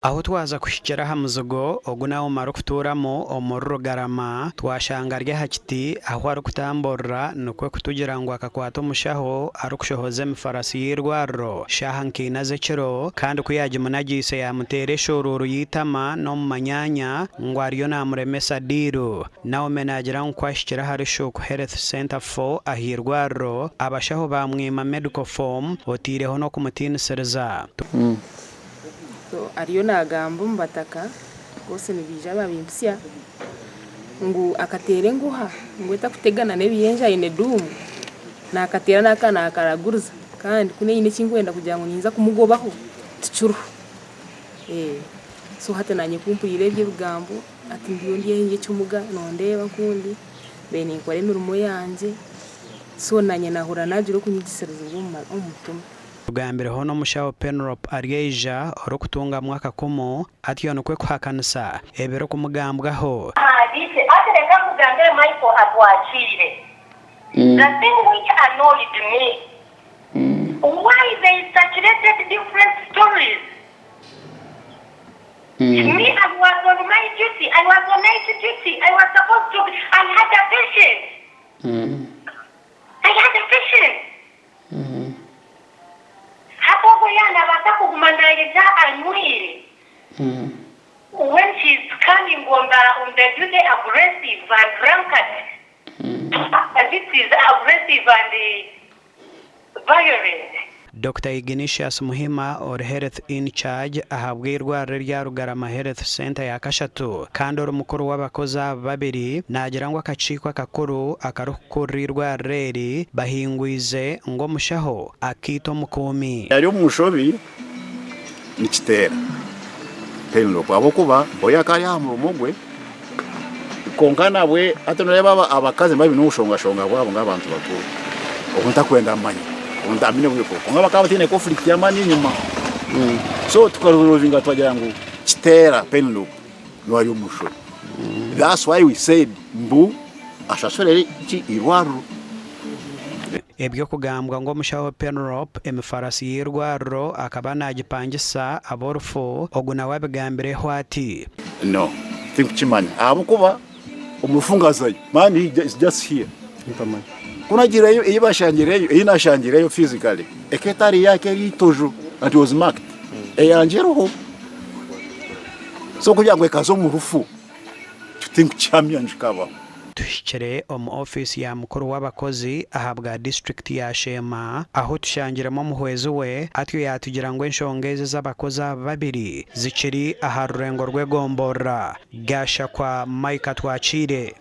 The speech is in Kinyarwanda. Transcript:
aho twaza kushikira hamuzogo oguna umara kuturamo omurugarama twashanga rya hakiti aho ari kutamborra nukwe kutugira ngo akakwata omushaho ari kushohoza emifarasi y'irwarro shahankina zekiro kandi kuyaje munagise yamuteresha ururu yitama no mumanyanya ngo ariyo namuremesa diru nawe menagira nkwashikira hari shoku health center for ahirwarro abashaho bamwima medical form otireho no kumutiniseriza so ariyo nagambo mbataka gose nibija babimpsya ngu akatere nguha ngweta kutegana nebiyenja ine dumu na akatera nakana akaraguruza kandi kune ine kingwenda kugira ngo ninza kumugobaho tucuru so hata nanye kumpuyire by'ugambo ati ndiyo ndiye cyumuga nondeba nkundi bene nkore mirumo yanje so nanye nahura najiro kunyigisereza umutima Ugambire hono mushaho Penrop Arieja orokutunga mwaka kumo atiyo nokwe kwakanisa ebero kumugambwaho dise atereka kugambira Michael owatiirwe the thing which annoyed me why they saturated different stories me I was on my duty I was on night duty I was supposed to I had a patient I had a patient yana bataka kumandaliza anywire when she's coming on the duty aggressive and drunkard this is aggressive and violent. Dr. Ignatius Muhima or health in charge ahabwirwa rya Rugarama Health Center ya Kashatu kandi mukuru w'abakoza babiri nagira ngo akacikwa kakuru akarukurirwa reri bahingwize ngo mushaho akito mukumi yari umushobi nikitera pelo kwabo kuba boya kari hamurumugwe konkana bwe atonureba abakaze babi n'ushongashonga bwabo ngabantu bakuru okunta kwenda amanya ndamine bwiko ngaba kabatine conflict yamani nyuma so tukaruvinga twagira ngo kitera penlo no ayo musho that's why we said mbu ashashorere ki irwaru ebyo kugambwa ngo mushaho Penrop emifarasi y'irwarro akaba nagipangisa aborfo oguna wabigambire hwati no think chimani abukuba umufungazayo man is just here impamani kunagireyo ibashangireyo inashangireyo physically eketari yake ritojo and was marked eyanjeroho so kugira ngo ekazo mu rufu to think champion kaba tushikere office ya mukuru w'abakozi ahabwa district ya Sheema aho tushangiramo muhwezi we atyo yatugira ngo enshongeze z'abakoza babiri zikiri aharurengo rwegombora gasha kwa Mike Twachire.